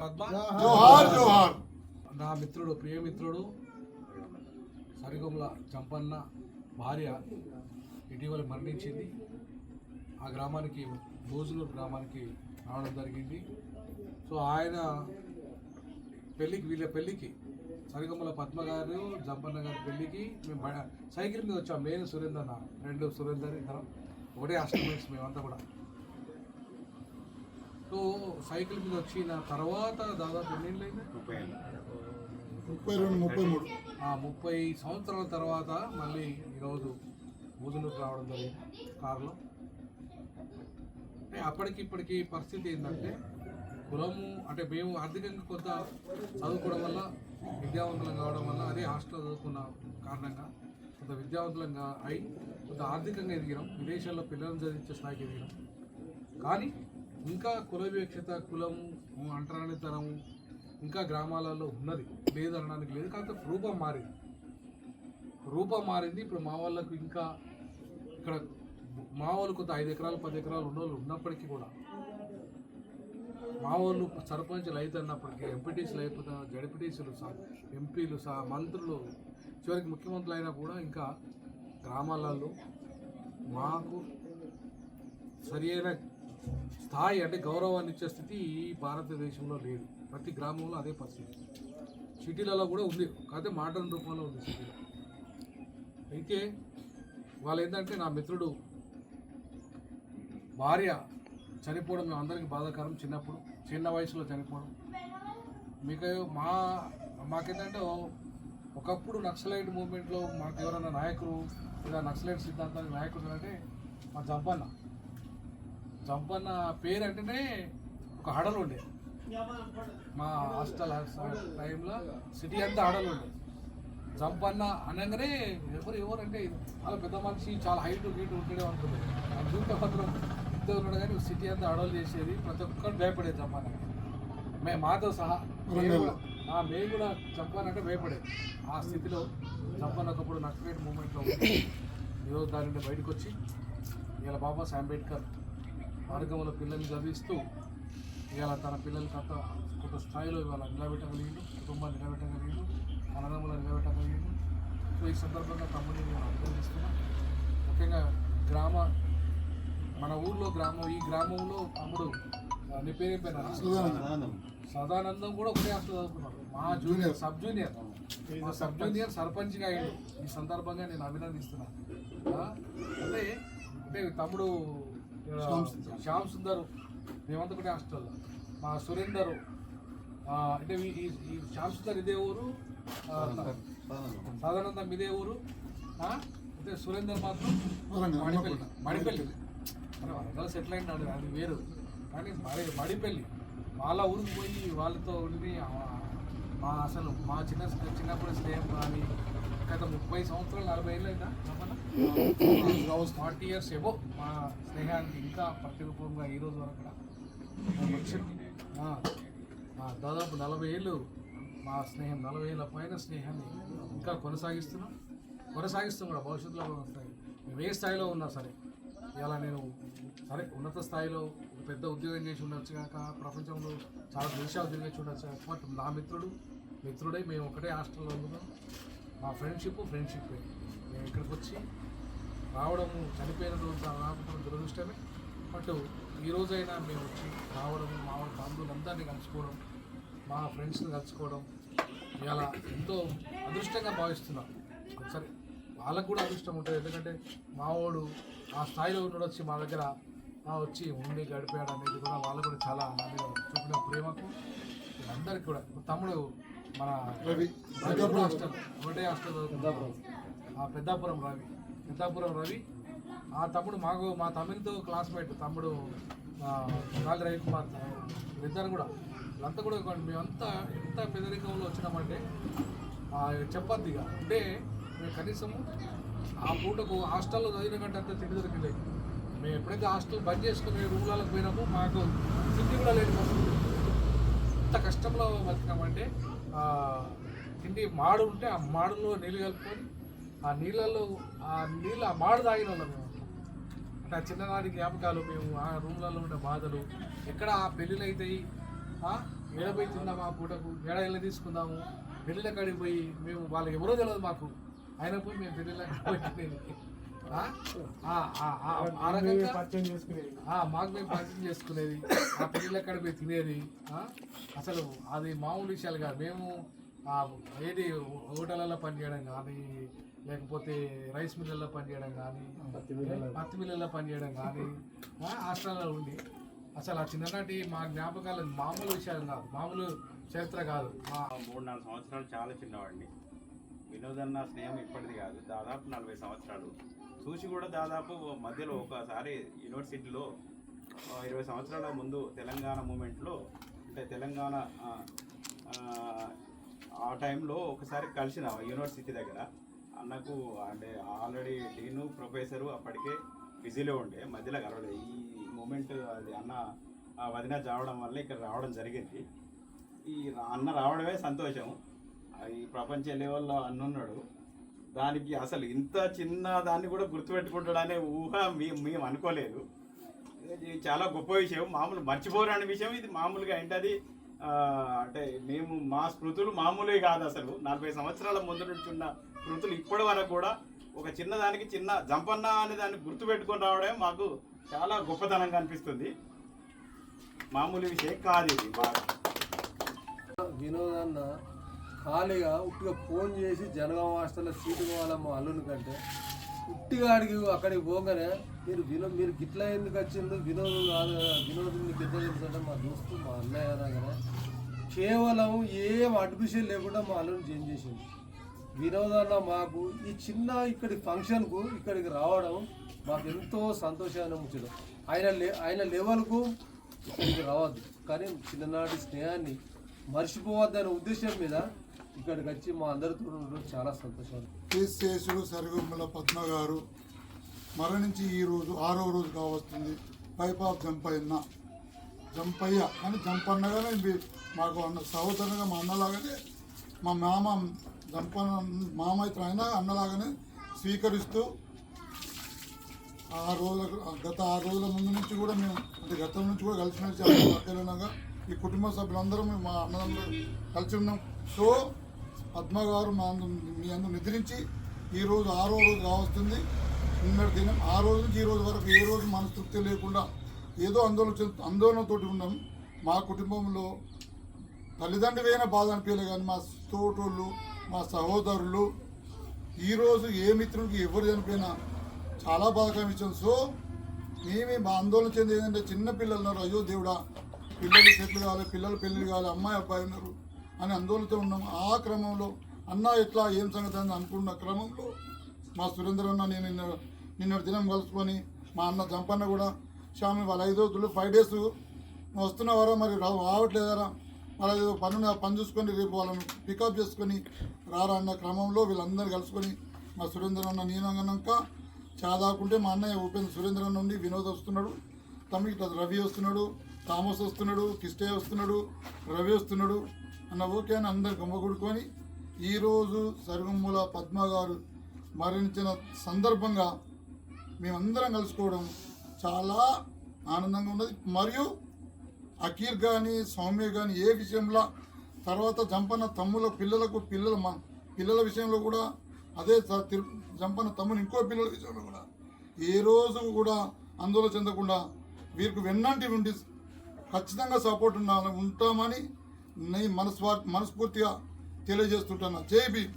జోహార్ జోహార్. నా మిత్రుడు ప్రియమిత్రుడు సరిగొమ్మల చంపన్న భార్య ఇటీవల మరణించింది. ఆ గ్రామానికి భోజనూరు గ్రామానికి రావడం జరిగింది. సో ఆయన వీళ్ళ పెళ్ళికి సరిగొమ్మల పద్మ గారు జంపన్న గారి పెళ్ళికి మేము సైకిల్ మీద వచ్చాం. నేను సురేందర్ నా ఫ్రెండ్ సురేందర్ ఇద్దరం ఒకటే అస్టమేట్స్ మేమంతా కూడా. సో సైకిల్ మీద వచ్చిన తర్వాత దాదాపు ఎన్నేళ్ళు అయింది, 30 సంవత్సరాల తర్వాత మళ్ళీ ఈరోజు భోజనూరు రావడం జరిగింది కారులో. అంటే అప్పటికి పరిస్థితి ఏంటంటే కులము అంటే మేము ఆర్థికంగా కొంత చదువుకోవడం వల్ల విద్యావంతులం కావడం వల్ల అదే హాస్టల్లో చదువుకున్న కారణంగా కొంత విద్యావంతులంగా అయి కొంత ఆర్థికంగా ఎదిగినాం. విదేశాల్లో పిల్లలను చదివించే స్థాయికి ఎదిగినాం. కానీ ఇంకా కుల వివక్షత, కులము, అంటరానితనము ఇంకా గ్రామాలలో ఉన్నది, లేదు అనడానికి లేదు. కాకపోతే రూపం మారింది. ఇప్పుడు మా వాళ్ళకు ఇంకా ఇక్కడ మా వాళ్ళు కొంత 5 ఎకరాలు 10 ఎకరాలు ఉన్నోళ్ళు ఉన్నప్పటికీ కూడా మా వాళ్ళు సర్పంచ్లు అవుతున్నప్పటికీ ఎంపీటీసీలు అయిపోతున్న జడ్పీటీసీలు ఎంపీలు మంత్రులు చివరికి ముఖ్యమంత్రులు అయినా కూడా ఇంకా గ్రామాలలో మాకు సరి అయిన స్థాయి అంటే గౌరవాన్ని ఇచ్చే స్థితి ఈ భారతదేశంలో లేదు. ప్రతి గ్రామంలో అదే పరిస్థితి. సిటీలలో కూడా ఉంది, కాకపోతే మాటల రూపంలో ఉంది సిటీలో. అయితే వాళ్ళు ఏంటంటే నా మిత్రుడు భార్య చనిపోవడం మేము అందరికీ బాధాకరం. చిన్న వయసులో చనిపోవడం. మీకు మాకేంటంటే ఒకప్పుడు నక్సలైట్ మూవ్మెంట్లో మాకు ఎవరైనా నాయకులు లేదా నక్సలైట్ సిద్ధాంతానికి నాయకుడు అంటే మా జంపన్న పేరు అంటేనే ఒక హడలు ఉండే. మా హాస్టల్ టైంలో సిటీ అంతా హడలు ఉండే. జంపన్న అనగానే ఎవరు అంటే చాలా పెద్ద మనిషి, చాలా హైట్ గీటు ఉంటేనే ఉంటుంది. చూస్తే మాత్రం ఇంత ఉన్నాడు కానీ సిటీ అంతా అడవులు చేసేది. ప్రతి ఒక్కరు భయపడేది జంపన్న, మాతో సహా. మేము కూడా జంపన్న భయపడేది. ఆ స్థితిలో జంపన్న ఒకప్పుడు నక్సలైట్ మూవ్మెంట్లో ఈరోజు దాని నుండి బయటకు వచ్చి ఇవాళ బాబాసాహెబ్ అంబేద్కర్ మార్గంలో పిల్లల్ని చదివిస్తూ ఇవాళ తన పిల్లలకి అంత కొంత స్థాయిలో ఇవాళ నిలబెట్టగలిగిండు, కుటుంబాన్ని నిలబెట్టగలిగిండు, అన్నదమ్ములను నిలబెట్టగలిగిండు. సో ఈ సందర్భంగా తమ్ముడిని నేను అభినందిస్తున్నాను. ముఖ్యంగా మన ఊర్లో ఈ గ్రామంలో తమ్ముడు నీ పేరు సదానందం కూడా ఒకటే హాస్టల్ చదువుకున్నాడు. మా సబ్ జూనియర్ సర్పంచ్గా అయ్యాడు. ఈ సందర్భంగా నేను అభినందిస్తున్నాను. అంటే తమ్ముడు శ్యామ్ సుందర్ మేమంతా ఒకటే హాస్టల్లో. మా సురేందర్ అంటే ఈ శ్యామ్ సుందర్ ఇదే ఊరు, సదానందం ఇదే ఊరు. అయితే సురేందర్ మాత్రం మడిపల్లి వరంగల్ సెటిల్ అయినాడు, అది వేరు. కానీ మడిపల్లి వాళ్ళ ఊరికి పోయి వాళ్ళతో ఉండి మా చిన్నప్పుడు స్నేహం కానీ గత 30 సంవత్సరాలు 40 ఏళ్ళు అయిందా 40 years ఎబో మా స్నేహానికి ఇంకా ప్రతిరూపంగా ఈరోజు వరకు దాదాపు 40 ఏళ్ళు మా స్నేహం, 40 ఏళ్ళ పైన స్నేహాన్ని ఇంకా కొనసాగిస్తాం కూడా. భవిష్యత్తులో మేము ఏ స్థాయిలో ఉన్నా సరే ఇలా నేను ఉన్నత స్థాయిలో పెద్ద ఉద్యోగం చేసి ఉండొచ్చు కాక, ప్రపంచంలో చాలా దేశాలు తిరిగి ఉండొచ్చు కాక, బట్ నా మిత్రుడై మేము ఒకటే హాస్టల్లో ఉన్నాం. మా ఫ్రెండ్షిప్ మేము ఇక్కడికి వచ్చి రావడము, చనిపోయిన రోజు రాకపోవడం దురదృష్టమే. బట్ ఈ రోజైనా మేము వచ్చి రావడము, మా బంధువులందరినీ కలుసుకోవడం, మా ఫ్రెండ్స్ని కలుసుకోవడం ఇలా ఎంతో అదృష్టంగా భావిస్తున్నాం. సరే వాళ్ళకు కూడా అదృష్టం ఉంటుంది, ఎందుకంటే మావాడు ఆ స్థాయిలో ఉన్నాడు వచ్చి మా దగ్గర వచ్చి ఉండి గడిపాడు అనేది కూడా వాళ్ళకు కూడా చాలా చూపిన ప్రేమకు అందరికీ కూడా. తమ్ముడు మన హాస్టల్ ఒకటే హాస్టల్ పెద్దాపురం రవి ఆ తమ్ముడు మా తమిళతో క్లాస్మేట్ తమ్ముడు కాళీ రవికుమార్ ఇద్దరు కూడా. వీళ్ళంతా కూడా మేమంతా ఎంత పెదరికంలో వచ్చినామంటే చెప్పద్దిగా అంటే మేము కనీసము ఆ పూటకు హాస్టల్లో చదివిన కంటే అంత తిండి దొరికింది. మేము ఎప్పుడైతే హాస్టల్ బంద్ చేసుకుని రూమ్లకు పోయినామో మాకు తిండి కూడా లేని పరిస్థితి. ఎంత కష్టంలో బతికామంటే తిండి మాడు ఉంటే ఆ మాడులో నీళ్ళు కలుపుకొని ఆ నీళ్ళలో ఆ మాడు తాగిన వాళ్ళం మేము. అంటే ఆ చిన్ననాటి జ్ఞాపకాలు, మేము ఆ రూమ్లలో ఉండే బాధలు, ఎక్కడ ఆ పెళ్ళిళ్ళు అవుతాయి, ఏడపోయి తిందామా పూటకు ఏడ ఇళ్ళ తీసుకుందాము పెళ్ళిళ్ళ కాడికి పోయి మేము వాళ్ళకి ఎవరో తెలియదు మాకు అయినా పోయి మేము పెళ్ళిళ్ళ పోయి తినేది. ఆ రకంగా మాకు మేము పరిచయం చేసుకునేది, ఆ పెళ్ళిళ్ళ కాడికి పోయి తినేది. అసలు అది మామూలు విషయాలు కాదు. మేము ఏది హోటళ్ళల్లో పనిచేయడం కానీ, లేకపోతే రైస్ మిల్లల్లో పనిచేయడం కానీ, పత్తి మిల్లల్లో పనిచేయడం కానీ, హాస్టల్లో ఉండి అసలు ఆ చిన్ననాటి మా జ్ఞాపకాలు మామూలు విషయాలు కాదు, మామూలు చరిత్ర కాదు. 3-4 సంవత్సరాలు చాలా చిన్నవాడిని. వినోదన్న స్నేహం ఇప్పటిది కాదు, దాదాపు 40 సంవత్సరాలు. చూసి కూడా దాదాపు మధ్యలో ఒకసారి యూనివర్సిటీలో 20 సంవత్సరాల ముందు తెలంగాణ మూమెంట్లో, అంటే తెలంగాణ ఆ టైంలో ఒకసారి కలిసిన యూనివర్సిటీ దగ్గర. అన్నకు అంటే ఆల్రెడీ డీను ప్రొఫెసరు అప్పటికే బిజీలో ఉండే, మధ్యలో కలవలేదు. ఈ మూమెంట్ అది అన్న వదిన రావడం వల్ల ఇక్కడ రావడం జరిగింది. ఈ అన్న రావడమే సంతోషం. ఈ ప్రపంచ లెవెల్లో అన్న ఉన్నాడు, దానికి అసలు ఇంత చిన్న దాన్ని కూడా గుర్తుపెట్టుకుంటాడనే ఊహ మేము అనుకోలేదు. ఇది చాలా గొప్ప విషయం, మామూలు మర్చిపోరాని విషయం ఇది. మామూలుగా ఏంటది అంటే మేము మా స్మృతులు మామూలే కాదు. అసలు 40 సంవత్సరాల ముందు నుంచి ఉన్న స్మృతులు ఇప్పటి వరకు కూడా ఒక చిన్నదానికి చిన్న జంపన్న అనే దాన్ని గుర్తుపెట్టుకొని రావడమే మాకు చాలా గొప్పతనంగా అనిపిస్తుంది. మామూలు విషయం కాదు ఇది. వినోదన్న ఖాళీగా ఉట్టిగా ఫోన్ చేసి జనగాం హాస్టల్లో సీటు కావాలమ్మ అల్లుని కంటే ఉట్టిగా అక్కడికి పోగానే మీరు గిట్లా ఎందుకు వచ్చిండు, వినోదం కాదు కదా, వినోదం మీకు ఎట్లా తెలుసంటే మా దోస్తు మా అన్నయ్య రాగానే కేవలం ఏం అడ్మిషన్ లేకుండా మా అల్లుని చేంజ్ చేసింది. వినోదన్న మాకు ఈ చిన్న ఇక్కడి ఫంక్షన్కు ఇక్కడికి రావడం మాకు ఎంతో సంతోషాన్ని ఉంచడం. ఆయన లెవెల్కు ఇక్కడికి రావద్దు, కానీ చిన్ననాటి స్నేహాన్ని మర్చిపోవద్దనే ఉద్దేశం మీద ఇక్కడికి వచ్చి మా అందరితో ఉండడం చాలా సంతోషం. శేషుడు సరిగొమ్మల పద్మ గారు మరణించి ఈరోజు 6వ రోజు కావస్తుంది. పైపాప్ జంపయ్య అని జంపన్నగానే మాకు అన్న సహోదరుగా మా అన్నలాగానే, మా మామైతే ఆయన అన్నలాగానే స్వీకరిస్తూ గత 6 రోజుల ముందు నుంచి కూడా మేము అంటే గతం నుంచి కూడా కలిసిమెలిసి అక్కడగా ఈ కుటుంబ సభ్యులందరూ మేము మా అన్నదమ్ములు కలిసి ఉన్నాం. సో పద్మ గారు మీ అందరూ నిద్రించి ఈరోజు 6వ రోజు కావస్తుంది. నిన్నటి దినం ఆ రోజు నుంచి ఈ రోజు వరకు ఏ రోజు మనస్తృప్తి లేకుండా ఏదో ఆందోళనతో ఉన్నాం. మా కుటుంబంలో తల్లిదండ్రులైనా బాధ అనిపించలే, కానీ మా తోటోళ్ళు మా సహోదరులు ఈరోజు ఏ మిత్రుడికి ఎవరు చనిపోయినా చాలా బాధకరం ఇచ్చాం. సో మా ఆందోళన చెంది ఏంటంటే చిన్నపిల్లలు ఉన్నారు, అయ్యో దేవుడా పిల్లలు సెట్లు కావాలి, పిల్లలు పెళ్ళిళ్ళు కావాలి, అమ్మాయి అబ్బాయి ఉన్నారు అని ఆందోళనతో ఉన్నాం. ఆ క్రమంలో అన్న ఎట్లా ఏం సంగతి అని అనుకున్న క్రమంలో మా సురేంద్ర అన్న నేను నిన్నటి దినం కలుసుకొని మా అన్న జంపన్న కూడా స్వామి వాళ్ళ 5 రోజులు 5 days వస్తున్నావారా, మరి రావట్లేదారా, వాళ్ళ పని చూసుకొని రేపు వాళ్ళని పికప్ చేసుకొని రారా అన్న క్రమంలో వీళ్ళందరూ కలుసుకొని మా సురేంద్ర అన్న నేను అన్నాక చాదాకుంటే మా అన్నయ్య ఉపేంద్ర సురేంద్ర అన్న నుండి వినోద్ వస్తున్నాడు, తమ్మికి రవి వస్తున్నాడు, థామస్ వస్తున్నాడు, కిస్టయ్య వస్తున్నాడు, రవి వస్తున్నాడు అన్న ఓకే అని అందరు గుమ్మగొడుకొని ఈరోజు సరిగొమ్మల పద్మ గారు మరణించిన సందర్భంగా మేమందరం కలుసుకోవడం చాలా ఆనందంగా ఉన్నది. మరియు అఖిల్ కానీ సౌమ్య కానీ ఏ విషయంలో తర్వాత జంపన్న తమ్ముల పిల్లల విషయంలో కూడా అదే జంపన్న తమ్ముని ఇంకో పిల్లల విషయంలో కూడా ఏ రోజు కూడా ఆందోళన చెందకుండా వీరికి వెన్నంటి ఉండి ఖచ్చితంగా సపోర్ట్ ఉంటామని మనస్ఫూర్తిగా తెలియజేస్తుంటున్నా. జై భీమ్.